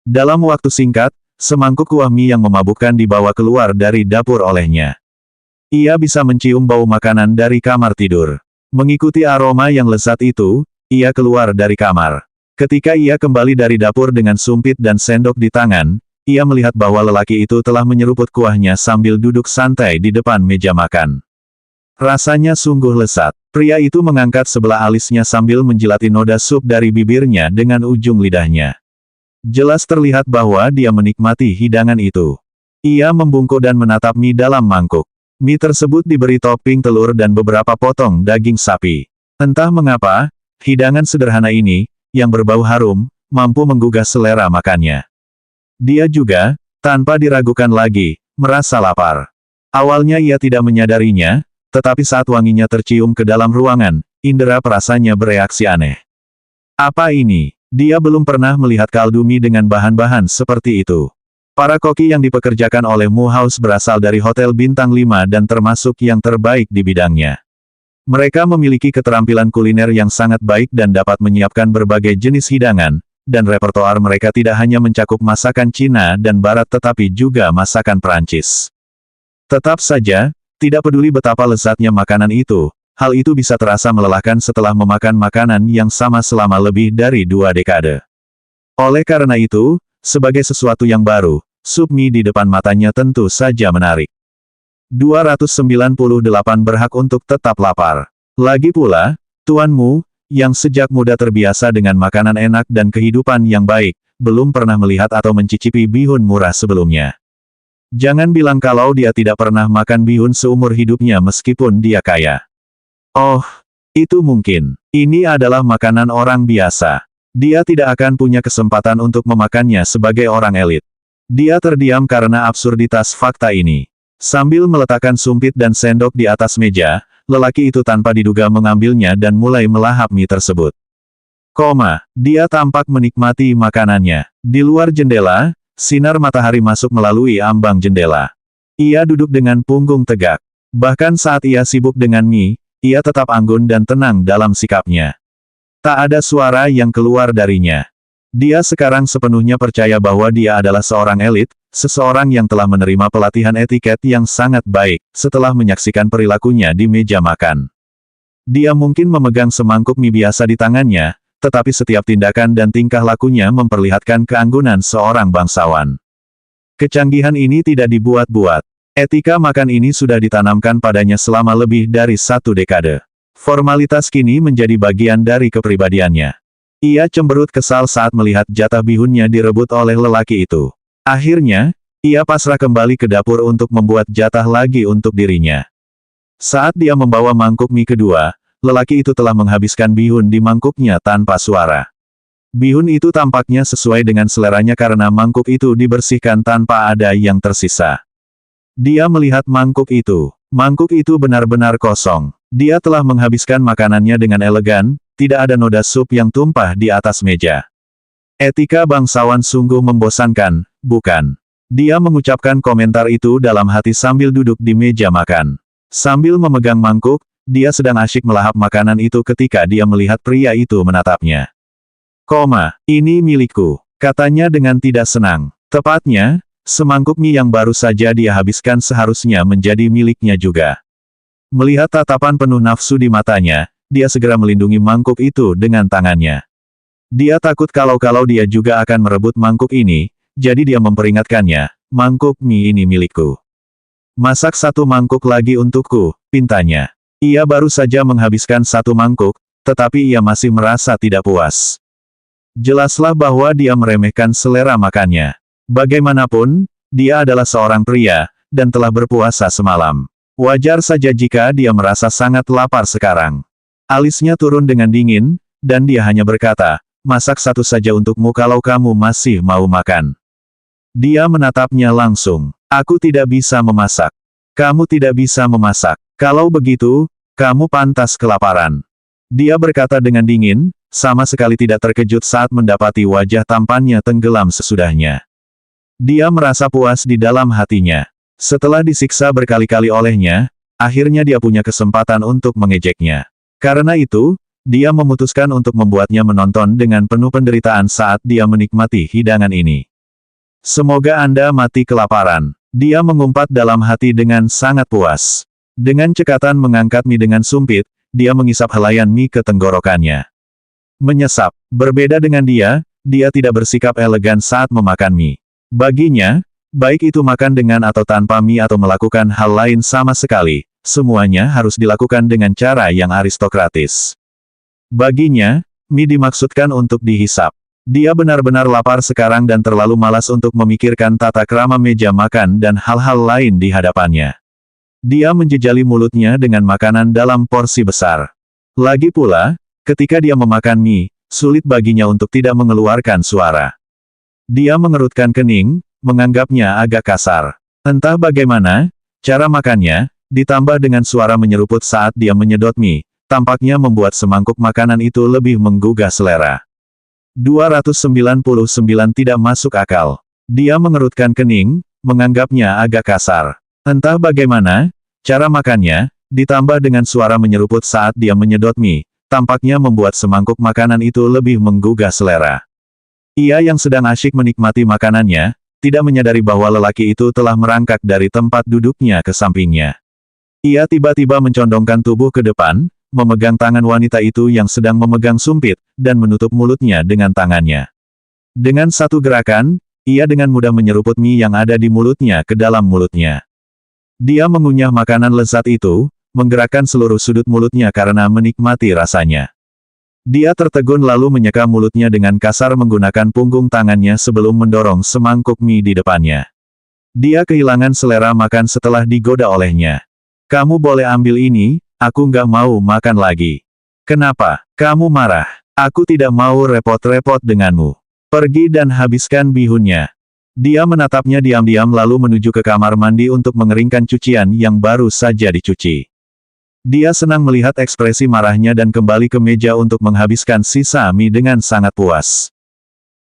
[SPEAKER 1] Dalam waktu singkat, semangkuk kuah mie yang memabukkan dibawa keluar dari dapur olehnya. Ia bisa mencium bau makanan dari kamar tidur. Mengikuti aroma yang lezat itu, ia keluar dari kamar. Ketika ia kembali dari dapur dengan sumpit dan sendok di tangan, ia melihat bahwa lelaki itu telah menyeruput kuahnya sambil duduk santai di depan meja makan. Rasanya sungguh lezat. Pria itu mengangkat sebelah alisnya sambil menjilati noda sup dari bibirnya dengan ujung lidahnya. Jelas terlihat bahwa dia menikmati hidangan itu. Ia membungkuk dan menatap mie dalam mangkuk. Mie tersebut diberi topping telur dan beberapa potong daging sapi. Entah mengapa, hidangan sederhana ini, yang berbau harum, mampu menggugah selera makannya. Dia juga, tanpa diragukan lagi, merasa lapar. Awalnya ia tidak menyadarinya, tetapi saat wanginya tercium ke dalam ruangan, indera perasaannya bereaksi aneh. Apa ini? Dia belum pernah melihat kaldu mie dengan bahan-bahan seperti itu. Para koki yang dipekerjakan oleh Mu House berasal dari Hotel Bintang 5 dan termasuk yang terbaik di bidangnya. Mereka memiliki keterampilan kuliner yang sangat baik dan dapat menyiapkan berbagai jenis hidangan, dan repertoar mereka tidak hanya mencakup masakan Cina dan Barat tetapi juga masakan Perancis. Tetap saja, tidak peduli betapa lezatnya makanan itu, hal itu bisa terasa melelahkan setelah memakan makanan yang sama selama lebih dari 2 dekade. Oleh karena itu, sebagai sesuatu yang baru, sup mie di depan matanya tentu saja menarik. 298 berhak untuk tetap lapar. Lagi pula, tuanmu, yang sejak muda terbiasa dengan makanan enak dan kehidupan yang baik, belum pernah melihat atau mencicipi bihun murah sebelumnya. Jangan bilang kalau dia tidak pernah makan bihun seumur hidupnya meskipun dia kaya. Oh, itu mungkin. Ini adalah makanan orang biasa. Dia tidak akan punya kesempatan untuk memakannya sebagai orang elit. Dia terdiam karena absurditas fakta ini. Sambil meletakkan sumpit dan sendok di atas meja, lelaki itu tanpa diduga mengambilnya dan mulai melahap mie tersebut. Dia tampak menikmati makanannya. Di luar jendela, sinar matahari masuk melalui ambang jendela. Ia duduk dengan punggung tegak. Bahkan saat ia sibuk dengan mie, ia tetap anggun dan tenang dalam sikapnya. Tak ada suara yang keluar darinya. Dia sekarang sepenuhnya percaya bahwa dia adalah seorang elit, seseorang yang telah menerima pelatihan etiket yang sangat baik, setelah menyaksikan perilakunya di meja makan. Dia mungkin memegang semangkuk mie biasa di tangannya, tetapi setiap tindakan dan tingkah lakunya memperlihatkan keanggunan seorang bangsawan. Kecanggihan ini tidak dibuat-buat. Etika makan ini sudah ditanamkan padanya selama lebih dari 1 dekade. Formalitas kini menjadi bagian dari kepribadiannya. Ia cemberut kesal saat melihat jatah bihunnya direbut oleh lelaki itu. Akhirnya, ia pasrah kembali ke dapur untuk membuat jatah lagi untuk dirinya. Saat dia membawa mangkuk mie kedua, lelaki itu telah menghabiskan bihun di mangkuknya tanpa suara. Bihun itu tampaknya sesuai dengan seleranya karena mangkuk itu dibersihkan tanpa ada yang tersisa. Dia melihat mangkuk itu. Mangkuk itu benar-benar kosong. Dia telah menghabiskan makanannya dengan elegan, tidak ada noda sup yang tumpah di atas meja. Etika bangsawan sungguh membosankan, bukan? Dia mengucapkan komentar itu dalam hati sambil duduk di meja makan. Sambil memegang mangkuk, dia sedang asyik melahap makanan itu ketika dia melihat pria itu menatapnya. Ini milikku, katanya dengan tidak senang. Tepatnya, semangkuk mie yang baru saja dia habiskan seharusnya menjadi miliknya juga. Melihat tatapan penuh nafsu di matanya, dia segera melindungi mangkuk itu dengan tangannya. Dia takut kalau dia juga akan merebut mangkuk ini, jadi dia memperingatkannya, mangkuk mie ini milikku. Masak 1 mangkuk lagi untukku, pintanya. Ia baru saja menghabiskan 1 mangkuk, tetapi ia masih merasa tidak puas. Jelaslah bahwa dia meremehkan selera makannya. Bagaimanapun, dia adalah seorang pria, dan telah berpuasa semalam. Wajar saja jika dia merasa sangat lapar sekarang. Alisnya turun dengan dingin, dan dia hanya berkata, masak 1 saja untukmu kalau kamu masih mau makan. Dia menatapnya langsung. Aku tidak bisa memasak. Kamu tidak bisa memasak. Kalau begitu, kamu pantas kelaparan. Dia berkata dengan dingin, sama sekali tidak terkejut saat mendapati wajah tampannya tenggelam sesudahnya. Dia merasa puas di dalam hatinya. Setelah disiksa berkali-kali olehnya, akhirnya dia punya kesempatan untuk mengejeknya. Karena itu, dia memutuskan untuk membuatnya menonton dengan penuh penderitaan saat dia menikmati hidangan ini. Semoga Anda mati kelaparan. Dia mengumpat dalam hati dengan sangat puas. Dengan cekatan mengangkat mie dengan sumpit, dia mengisap helaian mie ke tenggorokannya. Menyesap. Berbeda dengan dia tidak bersikap elegan saat memakan mie. Baginya, baik itu makan dengan atau tanpa mie atau melakukan hal lain sama sekali, semuanya harus dilakukan dengan cara yang aristokratis. Baginya, mie dimaksudkan untuk dihisap. Dia benar-benar lapar sekarang dan terlalu malas untuk memikirkan tata krama meja makan dan hal-hal lain di hadapannya. Dia menjejali mulutnya dengan makanan dalam porsi besar. Lagi pula, ketika dia memakan mie, sulit baginya untuk tidak mengeluarkan suara. Dia mengerutkan kening, menganggapnya agak kasar. Entah bagaimana, cara makannya, ditambah dengan suara menyeruput saat dia menyedot mie, tampaknya membuat semangkuk makanan itu lebih menggugah selera. 299 tidak masuk akal. Dia mengerutkan kening, menganggapnya agak kasar. Entah bagaimana, cara makannya, ditambah dengan suara menyeruput saat dia menyedot mie, tampaknya membuat semangkuk makanan itu lebih menggugah selera. Ia yang sedang asyik menikmati makanannya, tidak menyadari bahwa lelaki itu telah merangkak dari tempat duduknya ke sampingnya. Ia tiba-tiba mencondongkan tubuh ke depan, memegang tangan wanita itu yang sedang memegang sumpit, dan menutup mulutnya dengan tangannya. Dengan satu gerakan, ia dengan mudah menyeruput mie yang ada di mulutnya ke dalam mulutnya. Dia mengunyah makanan lezat itu, menggerakkan seluruh sudut mulutnya karena menikmati rasanya. Dia tertegun lalu menyeka mulutnya dengan kasar menggunakan punggung tangannya sebelum mendorong semangkuk mie di depannya. Dia kehilangan selera makan setelah digoda olehnya. Kamu boleh ambil ini, aku nggak mau makan lagi. Kenapa? Kamu marah? Aku tidak mau repot-repot denganmu. Pergi dan habiskan bihunnya. Dia menatapnya diam-diam lalu menuju ke kamar mandi untuk mengeringkan cucian yang baru saja dicuci. Dia senang melihat ekspresi marahnya dan kembali ke meja untuk menghabiskan sisa mie dengan sangat puas.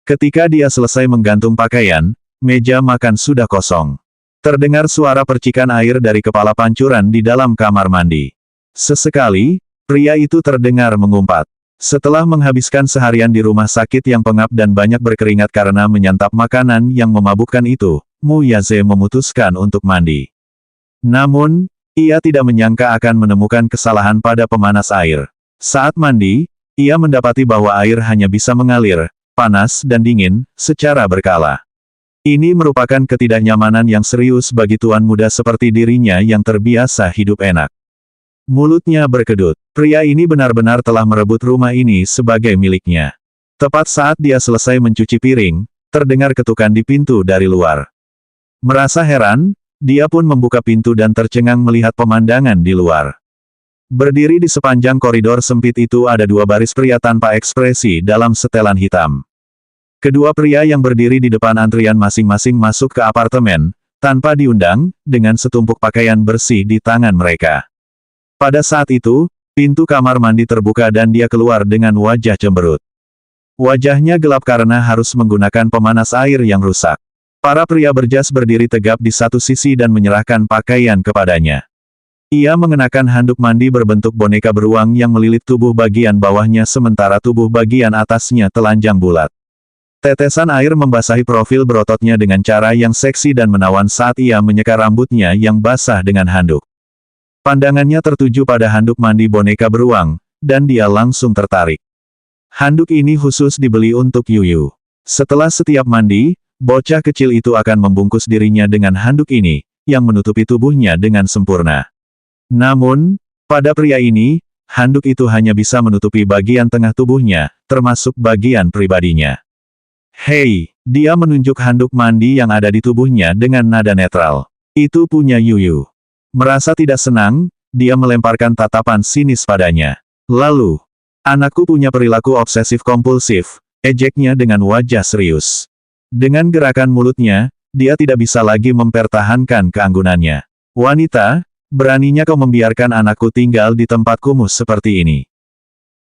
[SPEAKER 1] Ketika dia selesai menggantung pakaian, meja makan sudah kosong. Terdengar suara percikan air dari kepala pancuran di dalam kamar mandi. Sesekali, pria itu terdengar mengumpat. Setelah menghabiskan seharian di rumah sakit yang pengap dan banyak berkeringat karena menyantap makanan yang memabukkan itu, Mu Yaze memutuskan untuk mandi. Namun, ia tidak menyangka akan menemukan kesalahan pada pemanas air. Saat mandi, ia mendapati bahwa air hanya bisa mengalir, panas dan dingin, secara berkala. Ini merupakan ketidaknyamanan yang serius bagi tuan muda seperti dirinya yang terbiasa hidup enak. Mulutnya berkedut. Pria ini benar-benar telah merebut rumah ini sebagai miliknya. Tepat saat dia selesai mencuci piring, terdengar ketukan di pintu dari luar. Merasa heran, dia pun membuka pintu dan tercengang melihat pemandangan di luar. Berdiri di sepanjang koridor sempit itu ada dua baris pria tanpa ekspresi dalam setelan hitam. Kedua pria yang berdiri di depan antrian masing-masing masuk ke apartemen, tanpa diundang, dengan setumpuk pakaian bersih di tangan mereka. Pada saat itu, pintu kamar mandi terbuka dan dia keluar dengan wajah cemberut. Wajahnya gelap karena harus menggunakan pemanas air yang rusak. Para pria berjas berdiri tegap di satu sisi dan menyerahkan pakaian kepadanya. Ia mengenakan handuk mandi berbentuk boneka beruang yang melilit tubuh bagian bawahnya sementara tubuh bagian atasnya telanjang bulat. Tetesan air membasahi profil berototnya dengan cara yang seksi dan menawan saat ia menyeka rambutnya yang basah dengan handuk. Pandangannya tertuju pada handuk mandi boneka beruang, dan dia langsung tertarik. Handuk ini khusus dibeli untuk Yuyu. Setelah setiap mandi, bocah kecil itu akan membungkus dirinya dengan handuk ini, yang menutupi tubuhnya dengan sempurna. Namun, pada pria ini, handuk itu hanya bisa menutupi bagian tengah tubuhnya, termasuk bagian pribadinya. Hei, dia menunjuk handuk mandi yang ada di tubuhnya dengan nada netral. Itu punya Yuyu. Merasa tidak senang, dia melemparkan tatapan sinis padanya. Lalu, anakku punya perilaku obsesif-kompulsif, ejeknya dengan wajah serius. Dengan gerakan mulutnya, dia tidak bisa lagi mempertahankan keanggunannya. Wanita, beraninya kau membiarkan anakku tinggal di tempat kumuh seperti ini.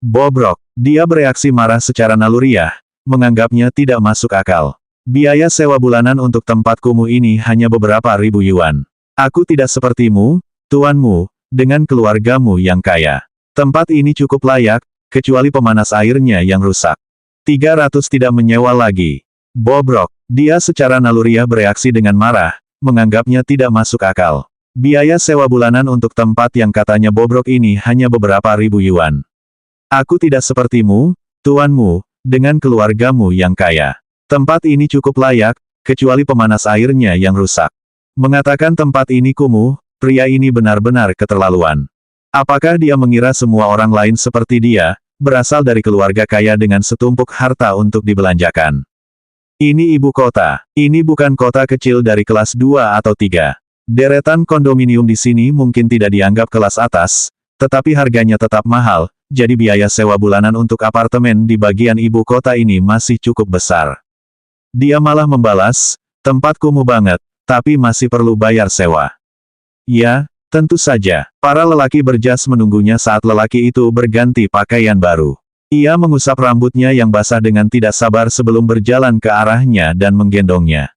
[SPEAKER 1] Bobrok, dia bereaksi marah secara naluriah, menganggapnya tidak masuk akal. Biaya sewa bulanan untuk tempat kumuh ini hanya beberapa ribu yuan. Aku tidak sepertimu, tuanmu, dengan keluargamu yang kaya. Tempat ini cukup layak, kecuali pemanas airnya yang rusak. 300 tidak menyewa lagi. Bobrok, Dia secara naluriah bereaksi dengan marah, menganggapnya tidak masuk akal. Biaya sewa bulanan untuk tempat yang katanya bobrok ini hanya beberapa ribu yuan. Aku tidak sepertimu, tuanmu, dengan keluargamu yang kaya. Tempat ini cukup layak, kecuali pemanas airnya yang rusak. Mengatakan tempat ini kumuh, pria ini benar-benar keterlaluan. Apakah dia mengira semua orang lain seperti dia, berasal dari keluarga kaya dengan setumpuk harta untuk dibelanjakan? Ini ibu kota. Ini bukan kota kecil dari kelas 2 atau 3. Deretan kondominium di sini mungkin tidak dianggap kelas atas, tetapi harganya tetap mahal, jadi biaya sewa bulanan untuk apartemen di bagian ibu kota ini masih cukup besar. Dia malah membalas, tempat kumuh banget, tapi masih perlu bayar sewa. Ya, tentu saja. Para lelaki berjas menunggunya saat lelaki itu berganti pakaian baru. Ia mengusap rambutnya yang basah dengan tidak sabar sebelum berjalan ke arahnya dan menggendongnya.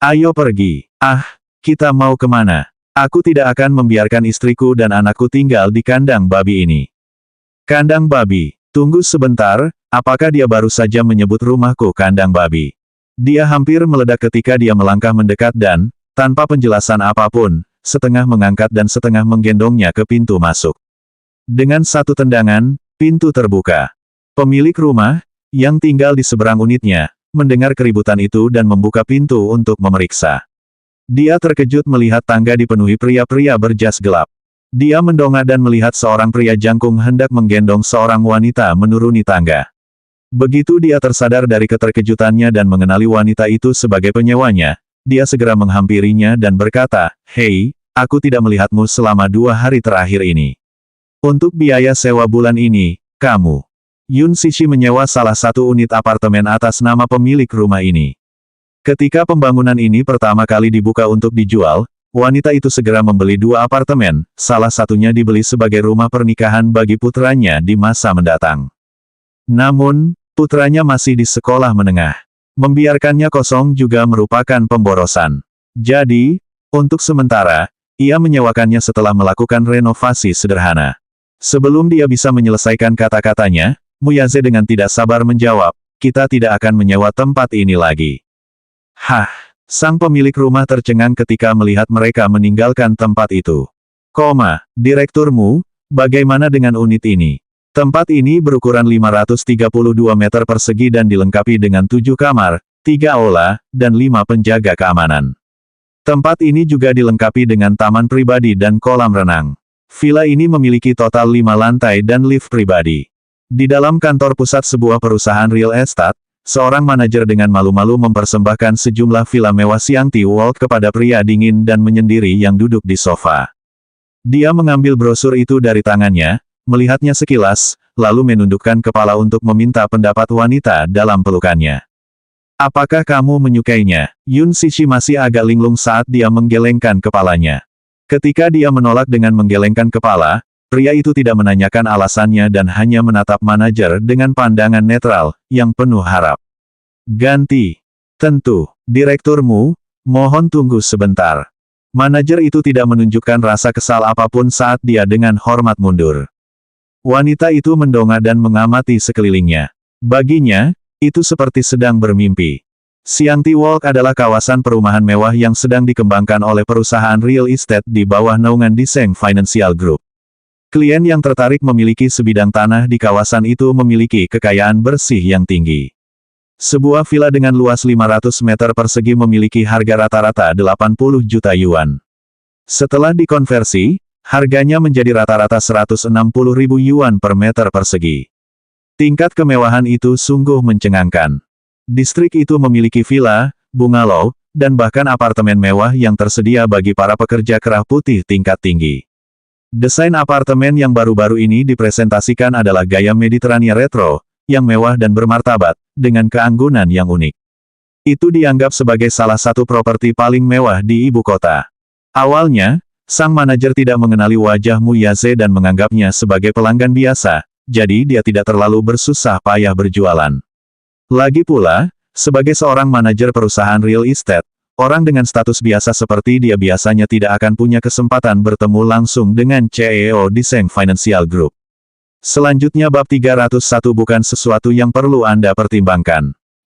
[SPEAKER 1] Ayo pergi. Ah, kita mau kemana? Aku tidak akan membiarkan istriku dan anakku tinggal di kandang babi ini. Kandang babi. Tunggu sebentar, apakah dia baru saja menyebut rumahku kandang babi? Dia hampir meledak ketika dia melangkah mendekat dan, tanpa penjelasan apapun, setengah mengangkat dan setengah menggendongnya ke pintu masuk. Dengan satu tendangan, pintu terbuka. Pemilik rumah, yang tinggal di seberang unitnya, mendengar keributan itu dan membuka pintu untuk memeriksa. Dia terkejut melihat tangga dipenuhi pria-pria berjas gelap. Dia mendongak dan melihat seorang pria jangkung hendak menggendong seorang wanita menuruni tangga. Begitu dia tersadar dari keterkejutannya dan mengenali wanita itu sebagai penyewanya, dia segera menghampirinya dan berkata, "Hei, aku tidak melihatmu selama 2 hari terakhir ini. Untuk biaya sewa bulan ini, kamu." Yun Sishi menyewa salah satu unit apartemen atas nama pemilik rumah ini. Ketika pembangunan ini pertama kali dibuka untuk dijual, wanita itu segera membeli 2 apartemen, salah satunya dibeli sebagai rumah pernikahan bagi putranya di masa mendatang. Namun, putranya masih di sekolah menengah. Membiarkannya kosong juga merupakan pemborosan. Jadi, untuk sementara, ia menyewakannya setelah melakukan renovasi sederhana. Sebelum dia bisa menyelesaikan kata-katanya, Muyaze dengan tidak sabar menjawab, "Kita tidak akan menyewa tempat ini lagi." Hah! Sang pemilik rumah tercengang ketika melihat mereka meninggalkan tempat itu. Direkturmu, bagaimana dengan unit ini? Tempat ini berukuran 532 meter persegi dan dilengkapi dengan 7 kamar, 3 aula, dan 5 penjaga keamanan. Tempat ini juga dilengkapi dengan taman pribadi dan kolam renang. Villa ini memiliki total 5 lantai dan lift pribadi. Di dalam kantor pusat sebuah perusahaan real estate, seorang manajer dengan malu-malu mempersembahkan sejumlah villa mewah Xiangti Walk kepada pria dingin dan menyendiri yang duduk di sofa. Dia mengambil brosur itu dari tangannya, melihatnya sekilas, lalu menundukkan kepala untuk meminta pendapat wanita dalam pelukannya. "Apakah kamu menyukainya?" Yun Sishi masih agak linglung saat dia menggelengkan kepalanya. Ketika dia menolak dengan menggelengkan kepala, pria itu tidak menanyakan alasannya dan hanya menatap manajer dengan pandangan netral, yang penuh harap. "Ganti. Tentu, direkturmu, mohon tunggu sebentar." Manajer itu tidak menunjukkan rasa kesal apapun saat dia dengan hormat mundur. Wanita itu mendongak dan mengamati sekelilingnya. Baginya, itu seperti sedang bermimpi. Xiangti Walk adalah kawasan perumahan mewah yang sedang dikembangkan oleh perusahaan real estate di bawah naungan Deseng Financial Group. Klien yang tertarik memiliki sebidang tanah di kawasan itu memiliki kekayaan bersih yang tinggi. Sebuah villa dengan luas 500 meter persegi memiliki harga rata-rata 80 juta yuan. Setelah dikonversi, harganya menjadi rata-rata 160 ribu yuan per meter persegi. Tingkat kemewahan itu sungguh mencengangkan. Distrik itu memiliki villa, bungalow, dan bahkan apartemen mewah yang tersedia bagi para pekerja kerah putih tingkat tinggi. Desain apartemen yang baru-baru ini dipresentasikan adalah gaya Mediterania retro, yang mewah dan bermartabat, dengan keanggunan yang unik. Itu dianggap sebagai salah satu properti paling mewah di ibu kota. Awalnya, sang manajer tidak mengenali wajah Muyaze dan menganggapnya sebagai pelanggan biasa, jadi dia tidak terlalu bersusah payah berjualan. Lagi pula, sebagai seorang manajer perusahaan real estate, orang dengan status biasa seperti dia biasanya tidak akan punya kesempatan bertemu langsung dengan CEO Deseng Financial Group. Selanjutnya bab 301 bukan sesuatu yang perlu Anda pertimbangkan.